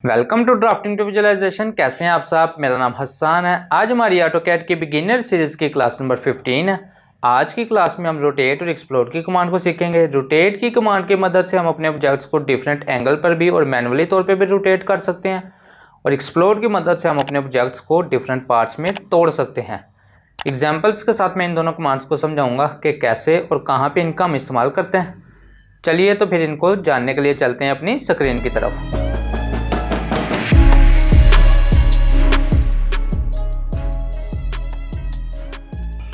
Welcome to drafting to visualisation. कैसे हैं आप सब? मेरा नाम हसन है। आज हमारी ऑटोकैड की बिगिनर सीरीज की क्लास नंबर 15 है। आज की क्लास में हम रोटेट और एक्सप्लोर की कमांड को सीखेंगे। रोटेट की कमांड की मदद से हम अपने ऑब्जेक्ट्स को डिफरेंट एंगल पर भी और मैनुअली तौर पे भी रोटेट कर सकते हैं, और एक्सप्लोर की मदद से हम अपने ऑब्जेक्ट्स को डिफरेंट पार्ट्स में तोड़ सकते हैं। एग्जाम्पल्स के साथ मैं इन दोनों कमांड्स को समझाऊंगा कि कैसे और कहाँ पर इनका हम इस्तेमाल करते हैं। चलिए तो फिर इनको जानने के लिए चलते हैं अपनी स्क्रीन की तरफ।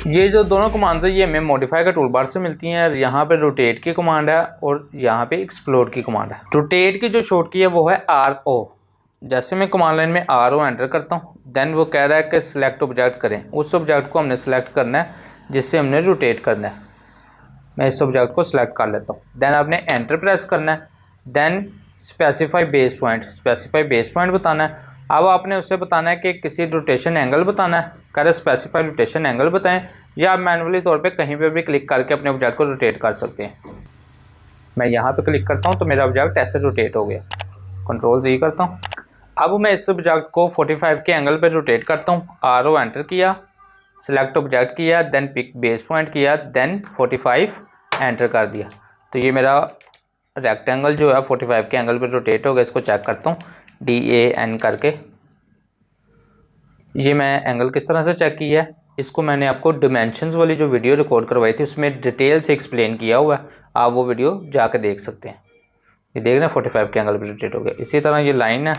ये जो दोनों कमांड्स है ये हमें मॉडिफाई का टूल बार से मिलती हैं। यहाँ पे रोटेट की कमांड है और यहाँ पे एक्सप्लोर की कमांड है। रोटेट की जो शॉर्ट की है वो है RO। जैसे मैं कमांड लाइन में RO एंटर करता हूँ, देन वो कह रहा है कि सिलेक्ट ऑब्जेक्ट करें। उस ऑब्जेक्ट को हमने सेलेक्ट करना है जिससे हमने रोटेट करना है। मैं इस ऑब्जेक्ट को सिलेक्ट कर लेता हूँ, देन आपने एंटर प्रेस करना है, then specify base point. Specify base point बताना है। अब आपने उससे बताना है कि किसी रोटेशन एंगल बताना है, कह रहे स्पेसिफाई रोटेशन एंगल बताएं, या आप मैनुअली तौर पे कहीं पे भी क्लिक करके अपने ऑब्जेक्ट को रोटेट कर सकते हैं। मैं यहाँ पे क्लिक करता हूँ तो मेरा ऑब्जेक्ट ऐसे रोटेट हो गया। कंट्रोल-Z करता हूँ। अब मैं इस ऑब्जेक्ट को 45 के एंगल पे रोटेट करता हूँ। RO एंटर किया, सिलेक्ट ऑब्जेक्ट किया, देन पिक बेस पॉइंट किया, देन 45 एंटर कर दिया। तो ये मेरा रेक्टेंगल जो है 45 के एंगल पे रोटेट हो गया। इसको चेक करता हूँ DAN करके। ये मैं एंगल किस तरह से चेक किया है, इसको मैंने आपको डिमेंशंस वाली जो वीडियो रिकॉर्ड करवाई थी उसमें डिटेल से एक्सप्लेन किया हुआ है। आप वो वीडियो जाकर देख सकते हैं। ये देख रहे हैं 45 के एंगल पे रोटेट हो गया। इसी तरह ये लाइन है,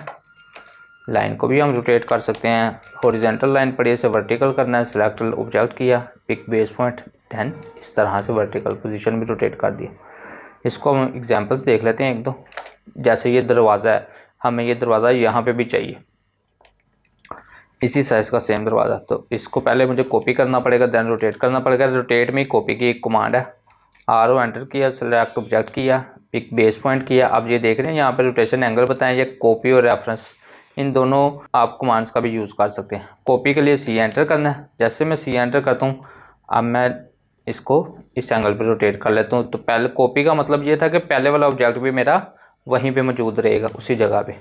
लाइन को भी हम रोटेट कर सकते हैं। हॉरिजॉन्टल लाइन पड़ी है, इसे वर्टिकल करना है, सिलेक्ट ऑब्जेक्ट किया, पिक बेस पॉइंट, देन इस तरह से वर्टिकल पोजीशन में रोटेट कर दिया। इसको हम एग्जांपल्स देख लेते हैं एक दो। जैसे ये दरवाज़ा है, हमें ये दरवाज़ा यहाँ पे भी चाहिए, इसी साइज़ का सेम दरवाज़ा। तो इसको पहले मुझे कॉपी करना पड़ेगा, देन रोटेट करना पड़ेगा। रोटेट में कॉपी की एक कमांड है। RO एंटर किया, सिलेक्ट ऑब्जेक्ट किया, पिक बेस पॉइंट किया। अब ये देख रहे हैं यहाँ पे रोटेशन एंगल बताएं। ये कॉपी और रेफरेंस, इन दोनों आप कमांड्स का भी यूज़ कर सकते हैं। कॉपी के लिए C एंटर करना है। जैसे मैं C एंटर करता हूँ, अब मैं इसको इस एंगल पर रोटेट कर लेता हूँ। तो पहले कॉपी का मतलब ये था कि पहले वाला ऑब्जेक्ट भी मेरा वहीं पे मौजूद रहेगा, उसी जगह पे।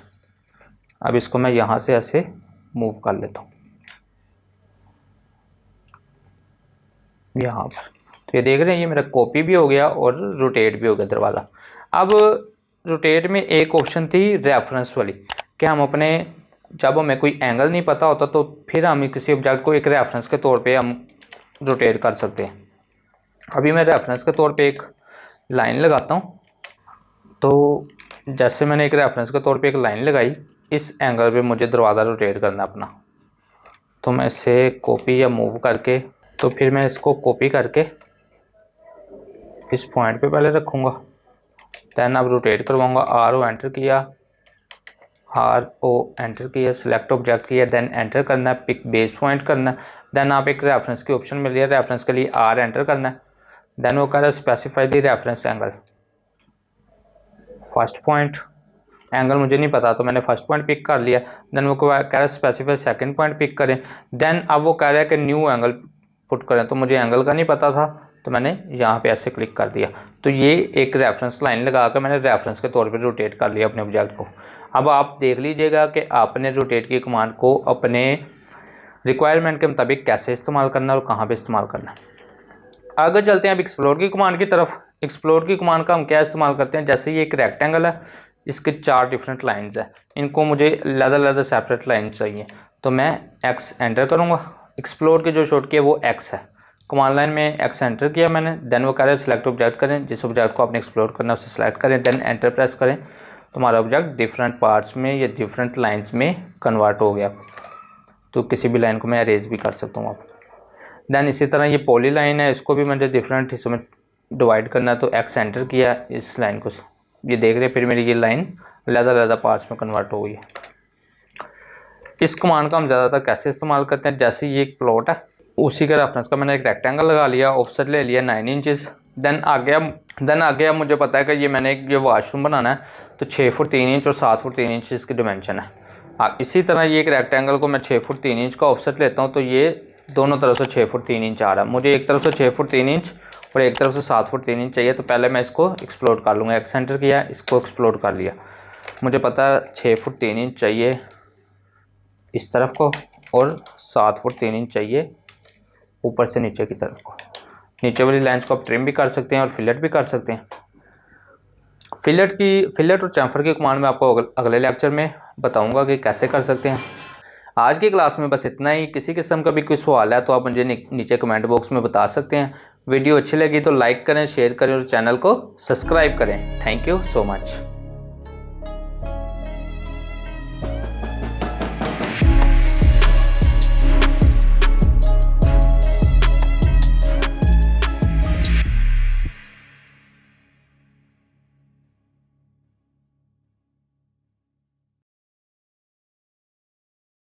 अब इसको मैं यहाँ से ऐसे मूव कर लेता हूँ यहाँ पर। तो ये देख रहे हैं ये मेरा कॉपी भी हो गया और रोटेट भी हो गया दरवाज़ा। अब रोटेट में एक ऑप्शन थी रेफरेंस वाली, कि हम अपने जब हमें कोई एंगल नहीं पता होता तो फिर हम किसी ऑब्जेक्ट को एक रेफरेंस के तौर पे हम रोटेट कर सकते हैं। अभी मैं रेफरेंस के तौर पे एक लाइन लगाता हूँ। तो जैसे मैंने एक रेफरेंस के तौर पे एक लाइन लगाई, इस एंगल पे मुझे दरवाज़ा रोटेट करना अपना। तो मैं इसे कॉपी या मूव करके, तो फिर मैं इसको कॉपी करके इस पॉइंट पे पहले रखूँगा, दैन अब रोटेट करवाऊँगा। RO एंटर किया, RO एंटर किया, सिलेक्ट ऑब्जेक्ट किया, देन एंटर करना है, पिक बेस पॉइंट करना है। देन आप एक रेफरेंस की ऑप्शन मिल रही है, रेफरेंस के लिए R एंटर करना है। देन वो कह रहा है specify the reference angle. First point angle मुझे नहीं पता तो मैंने फर्स्ट पॉइंट पिक कर लिया। देन वो कह रहा है स्पेसिफाई सेकंड पॉइंट पिक करें। देन अब वो कह रहा है कि न्यू एंगल पुट करें, तो मुझे एंगल का नहीं पता था तो मैंने यहाँ पे ऐसे क्लिक कर दिया। तो ये एक रेफरेंस लाइन लगा कर मैंने रेफरेंस के तौर पे रोटेट कर लिया अपने ऑब्जेक्ट को। अब आप देख लीजिएगा कि आपने रोटेट की कमांड को अपने रिक्वायरमेंट के मुताबिक कैसे इस्तेमाल करना है और कहाँ पर इस्तेमाल करना है। आगे चलते हैं अब एक्सप्लोर की कमांड की तरफ। एक्सप्लोर की कमांड का हम क्या इस्तेमाल करते हैं, जैसे ये एक रेक्टेंगल है, इसके 4 डिफरेंट लाइंस है, इनको मुझे अलग-अलग सेपरेट लाइन चाहिए। तो मैं X एंटर करूँगा। एक्सप्लोर की जो शॉर्ट की है वो X है। कमांड लाइन में X एंटर किया मैंने, देन वो कह रहा है सिलेक्ट ऑब्जेक्ट करें। जिस ऑब्जेक्ट को आपने एक्सप्लोर करना है उसे सिलेक्ट करें, देन एंटर प्रेस करें। तो हमारा ऑब्जेक्ट डिफरेंट पार्ट्स में या डिफरेंट लाइन्स में कन्वर्ट हो गया। तो किसी भी लाइन को मैं अरेज भी कर सकता हूँ आप। देन इसी तरह ये पॉली लाइन है, इसको भी मुझे डिफरेंट हिस्सों में डिवाइड करना है। तो X एंटर किया, इस लाइन को ये देख रहे हैं, फिर मेरी ये लाइन अलग-अलग पार्ट्स में कन्वर्ट हो गई है। इस कमांड का हम ज़्यादातर कैसे इस्तेमाल करते हैं, जैसे ये एक प्लॉट है, उसी का रेफरेंस का मैंने एक रेक्टेंगल लगा लिया, ऑफसेट ले लिया 9 इंचेस। देन आगे अब मुझे पता है कि ये मैंने ये वॉशरूम बनाना है, तो 6 फुट 3 इंच और 7 फुट 3 इंच इसकी डिमेंशन है। इसी तरह ये एक रेक्टेंगल को मैं 6 फुट 3 इंच का ऑफसेट लेता हूँ, तो ये दोनों तरफ से 6 फुट 3 इंच आ रहा है। मुझे एक तरफ से 6 फुट 3 इंच और एक तरफ से 7 फुट 3 इंच चाहिए। तो पहले मैं इसको एक्सप्लोड कर लूँगा। X एंटर किया, इसको एक्सप्लोड कर लिया। मुझे पता है 6 फुट 3 इंच चाहिए इस तरफ को और 7 फुट 3 इंच चाहिए ऊपर से नीचे की तरफ को। नीचे वाली लाइंस को आप ट्रिम भी कर सकते हैं और फिलेट भी कर सकते हैं। फिलेट और चैम्फर की कमांड में आपको अगले लेक्चर में बताऊंगा कि कैसे कर सकते हैं। आज की क्लास में बस इतना ही। किसी किस्म का भी कोई सवाल है तो आप मुझे नीचे कमेंट बॉक्स में बता सकते हैं। वीडियो अच्छी लगी तो लाइक करें, शेयर करें और चैनल को सब्सक्राइब करें। Thank you so much.